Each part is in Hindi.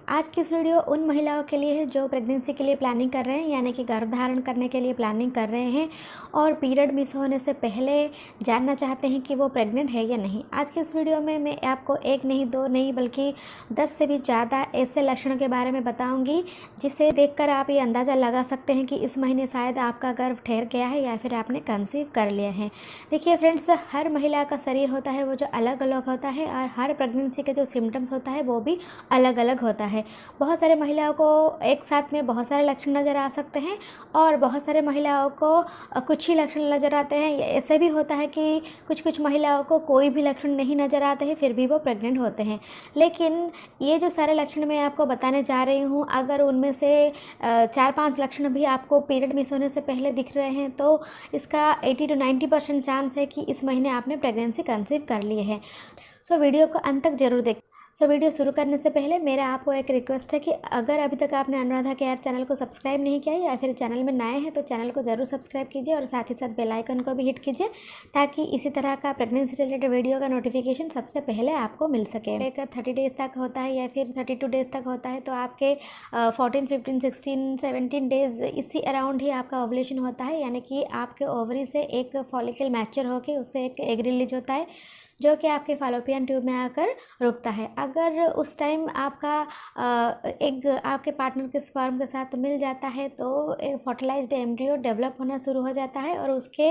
आज की इस वीडियो उन महिलाओं के लिए है जो प्रेगनेंसी के लिए प्लानिंग कर रहे हैं, यानी कि गर्भधारण करने के लिए प्लानिंग कर रहे हैं और पीरियड मिस होने से पहले जानना चाहते हैं कि वो प्रेग्नेंट है या नहीं। आज की इस वीडियो में मैं आपको एक नहीं, दो नहीं, बल्कि 10 से भी ज़्यादा ऐसे लक्षणों के बारे में बताऊंगी जिसे देखकर आप ये अंदाज़ा लगा सकते हैं कि इस महीने शायद आपका गर्भ ठहर गया है या फिर आपने कंसीव कर लिया है। देखिए फ्रेंड्स, हर महिला का शरीर होता है वो जो अलग अलग होता है और हर प्रेगनेंसी के जो सिम्टम्स होता है वो भी अलग अलग होता है। बहुत सारे महिलाओं को एक साथ में बहुत सारे लक्षण नज़र आ सकते हैं और बहुत सारे महिलाओं को कुछ ही लक्षण नज़र आते हैं। ऐसे भी होता है कि कुछ महिलाओं को कोई भी लक्षण नहीं नज़र आते हैं फिर भी वो प्रेग्नेंट होते हैं। लेकिन ये जो सारे लक्षण मैं आपको बताने जा रही हूँ, अगर उनमें से 4-5 लक्षण भी आपको पीरियड मिस होने से पहले दिख रहे हैं तो इसका 80 to 90% चांस है कि इस महीने आपने प्रेगनेंसी कंसीव कर ली है। सो वीडियो को अंत तक जरूर देखें। वीडियो शुरू करने से पहले मेरा आपको एक रिक्वेस्ट है कि अगर अभी तक आपने अनुराधा केयर चैनल को सब्सक्राइब नहीं किया है या फिर चैनल में नए हैं तो चैनल को ज़रूर सब्सक्राइब कीजिए और साथ ही साथ बेल आइकन को भी हिट कीजिए ताकि इसी तरह का प्रेगनेंसी रिलेटेड वीडियो का नोटिफिकेशन सबसे पहले आपको मिल सके। एक 30 डेज़ तक होता है या फिर 32 डेज़ तक होता है तो आपके 14, 15, 16, 17 डेज़ इसी अराउंड ही आपका ओवुलेशन होता है, यानी कि आपके ओवरी से एक फॉलिकल मैच्योर होकर उससे एक एग रिलीज होता है जो कि आपके फॉलोपियन ट्यूब में आकर रुकता है। अगर उस टाइम आपका एग आपके पार्टनर के स्पर्म के साथ मिल जाता है तो एक फर्टिलाइज्ड एम्ब्रियो डेवलप होना शुरू हो जाता है और उसके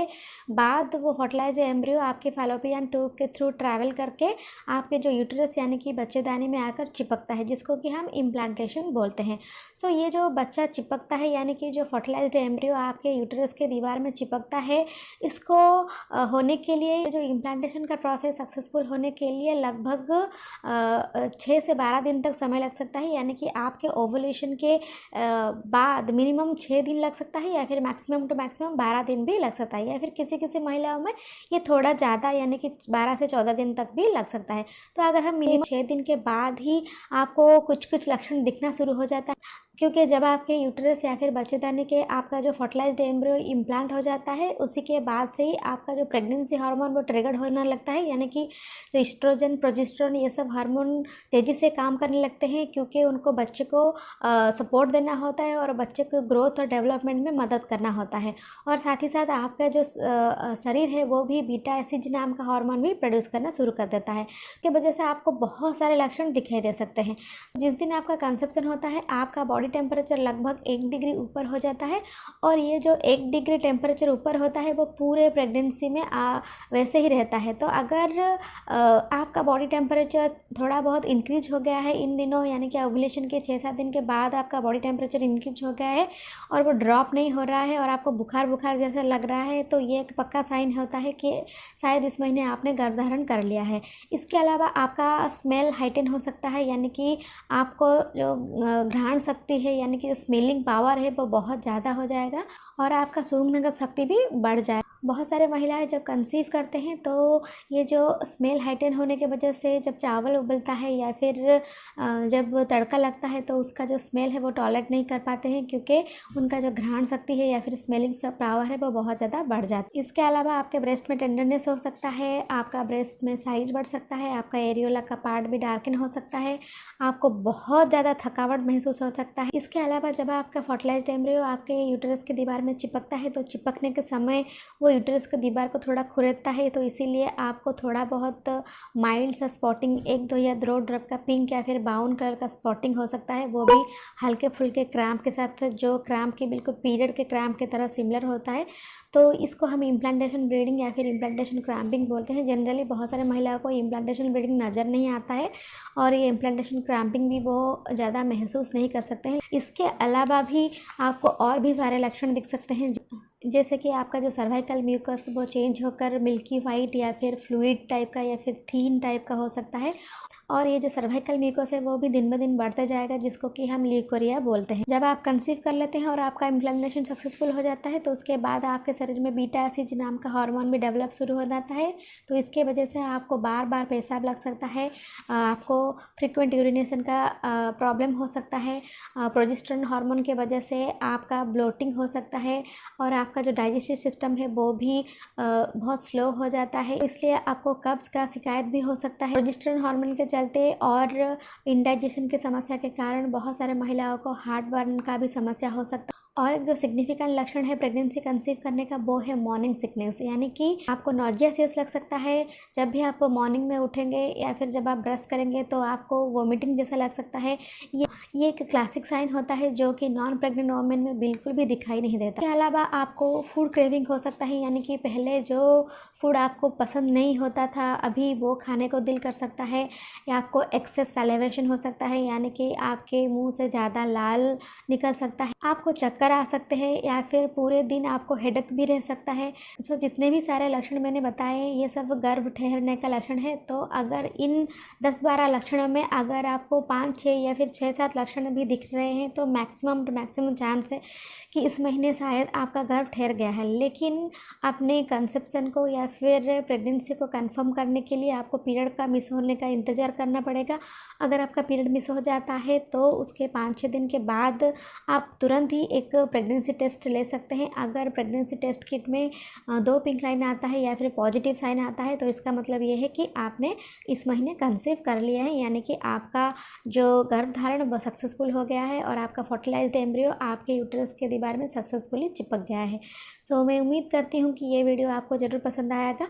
बाद वो फर्टिलाइज्ड एम्ब्रियो आपके फॉलोपियन ट्यूब के थ्रू ट्रैवल करके आपके जो यूट्रस यानी कि बच्चेदानी में आकर चिपकता है, जिसको कि हम इम्प्लांटेशन बोलते हैं। सो ये जो बच्चा चिपकता है यानी कि जो फर्टिलाइज्ड एम्ब्रियो आपके यूट्रस के दीवार में चिपकता है, इसको होने के लिए जो इम्प्लांटेशन का प्रोसेस सक्सेसफुल होने के लिए लगभग 6 से 12 दिन तक समय लग सकता है, यानी कि आपके ओवुलेशन के बाद मिनिमम 6 दिन लग सकता है या फिर मैक्सिमम टू मैक्सिमम 12 दिन भी लग सकता है, या फिर किसी किसी महिलाओं में ये थोड़ा ज़्यादा यानी कि 12 से 14 दिन तक भी लग सकता है। तो अगर हम मिनिमम 6 दिन के बाद ही आपको कुछ लक्षण दिखना शुरू हो जाता है, क्योंकि जब आपके यूट्रस या फिर बच्चेदानी के आपका जो फर्टिलाइज्ड एम्ब्रियो इम्प्लांट हो जाता है उसी के बाद से ही आपका जो प्रेगनेंसी हार्मोन वो ट्रिगर होने लगता है, यानी कि जो एस्ट्रोजन, प्रोजेस्टेरोन ये सब हार्मोन तेज़ी से काम करने लगते हैं क्योंकि उनको बच्चे को सपोर्ट देना होता है और बच्चे को ग्रोथ और डेवलपमेंट में मदद करना होता है। और साथ ही साथ आपका जो शरीर है वो भी बीटा एसिड नाम का हार्मोन भी प्रोड्यूस करना शुरू कर देता है, की वजह से आपको बहुत सारे लक्षण दिखाई दे सकते हैं। जिस दिन आपका कंसेप्शन होता है आपका बॉडी टेम्परेचर लगभग 1 डिग्री ऊपर हो जाता है और ये जो 1 डिग्री टेम्परेचर ऊपर होता है वो पूरे प्रेगनेंसी में वैसे ही रहता है। तो अगर आपका बॉडी टेम्परेचर थोड़ा बहुत इंक्रीज हो गया है इन दिनों, यानी कि ओवुलेशन के 6-7 दिन के बाद आपका बॉडी टेम्परेचर इंक्रीज हो गया है और वो ड्रॉप नहीं हो रहा है और आपको बुखार जैसा लग रहा है, तो ये एक पक्का साइन होता है कि शायद इस महीने आपने गर्भधारण कर लिया है। इसके अलावा आपका स्मेल हाइटन हो सकता है, यानी कि आपको जो घ्राण शक्ति है यानी कि जो स्मेलिंग पावर है वो बहुत ज़्यादा हो जाएगा और आपका सूंघने की शक्ति भी बढ़ जाए। बहुत सारे महिलाएं जब कंसीव करते हैं तो ये जो स्मेल हाइटन होने की वजह से जब चावल उबलता है या फिर जब तड़का लगता है तो उसका जो स्मेल है वो टॉलरेट नहीं कर पाते हैं क्योंकि उनका जो घ्राण शक्ति है या फिर स्मेलिंग पावर है वो बहुत ज़्यादा बढ़ जाती है। इसके अलावा आपके ब्रेस्ट में टेंडरनेस हो सकता है, आपका ब्रेस्ट में साइज बढ़ सकता है, आपका एरियोला का पार्ट भी डार्कन हो सकता है, आपको बहुत ज़्यादा थकावट महसूस हो सकता है। इसके अलावा जब आपका फर्टिलाइज्ड एम्ब्रियो आपके यूट्रस की दीवार में चिपकता है तो चिपकने के समय वो यूट्रस की दीवार को थोड़ा खुरेदता है, तो इसीलिए आपको थोड़ा बहुत माइल्ड सा स्पॉटिंग 1-2 या 2 ड्रॉप का पिंक या फिर ब्राउन कलर का स्पॉटिंग हो सकता है, वो भी हल्के फुल्के क्रैम्प के साथ, जो क्रैम्प की बिल्कुल पीरियड के क्रैम्प की तरह सिमिलर होता है। तो इसको हम इम्प्लांटेशन ब्लीडिंग या फिर इम्प्लांटेशन क्रैम्पिंग बोलते हैं। जनरली बहुत सारे महिलाओं को इम्प्लांटेशन ब्लीडिंग नज़र नहीं आता है और ये इम्प्लांटेशन क्रैम्पिंग भी वो ज़्यादा महसूस नहीं कर सकते हैं। इसके अलावा भी आपको और भी सारे लक्षण दिख सकते हैं, जैसे कि आपका जो सर्वाइकल म्यूकस वो चेंज होकर मिल्की वाइट या फिर फ्लूइड टाइप का या फिर थीन टाइप का हो सकता है और ये जो सर्वाइकल म्यूकस है वो भी दिन ब दिन बढ़ते जाएगा, जिसको कि हम ल्यूकोरिया बोलते हैं। जब आप कंसीव कर लेते हैं और आपका इम्प्लांटेशन सक्सेसफुल हो जाता है तो उसके बाद आपके शरीर में बीटा एसिड नाम का हार्मोन भी डेवलप शुरू हो जाता है, तो इसके वजह से आपको बार बार पेशाब लग सकता है, आपको फ्रिक्वेंट यूरिनेशन का प्रॉब्लम हो सकता है, प्रोजेस्टेरोन हार्मोन के वजह से आपका ब्लोटिंग हो सकता है और आपका जो डाइजेस्टिव सिस्टम है वो भी बहुत स्लो हो जाता है, इसलिए आपको कब्ज़ का शिकायत भी हो सकता है। प्रोजेस्टेरोन हार्मोन के चलते और इंडाइजेशन की समस्या के कारण बहुत सारे महिलाओं को हार्ट बर्न का भी समस्या हो सकता है। और एक जो सिग्निफिकेंट लक्षण है प्रेगनेंसी कंसीव करने का वो है मॉर्निंग सिकनेस, यानी कि आपको नॉजियस लग सकता है जब भी आप मॉर्निंग में उठेंगे या फिर जब आप ब्रश करेंगे तो आपको वोमिटिंग जैसा लग सकता है। ये एक क्लासिक साइन होता है जो कि नॉन प्रेग्नेंट वोमेन में बिल्कुल भी दिखाई नहीं देता। इसके अलावा आपको फूड क्रेविंग हो सकता है, यानी कि पहले जो फूड आपको पसंद नहीं होता था अभी वो खाने को दिल कर सकता है। या आपको एक्सेस सैलिवेशन हो सकता है, यानी कि आपके मुंह से ज़्यादा लाल निकल सकता है। आपको चक्कर आ सकते हैं या फिर पूरे दिन आपको हेडेक भी रह सकता है। जो जितने भी सारे लक्षण मैंने बताए ये सब गर्भ ठहरने का लक्षण है। तो अगर इन 10-12 लक्षणों में अगर आपको 5-6 या फिर 6-7 लक्षण भी दिख रहे हैं तो मैक्सिमम चांस है कि इस महीने शायद आपका गर्भ ठहर गया है। लेकिन अपने कंसेप्शन को या फिर प्रेगनेंसी को कंफर्म करने के लिए आपको पीरियड का मिस होने का इंतज़ार करना पड़ेगा। अगर आपका पीरियड मिस हो जाता है तो उसके 5-6 दिन के बाद आप तुरंत ही एक प्रेगनेंसी टेस्ट ले सकते हैं। अगर प्रेगनेंसी टेस्ट किट में 2 पिंक लाइन आता है या फिर पॉजिटिव साइन आता है तो इसका मतलब ये है कि आपने इस महीने कंसीव कर लिया है, यानी कि आपका जो गर्भधारण वो सक्सेसफुल हो गया है और आपका फर्टिलाइज्ड एम्ब्रियो आपके यूट्रस के दीवार में सक्सेसफुली चिपक गया है। सो मैं उम्मीद करती हूँ कि ये वीडियो आपको ज़रूर पसंद आएगा।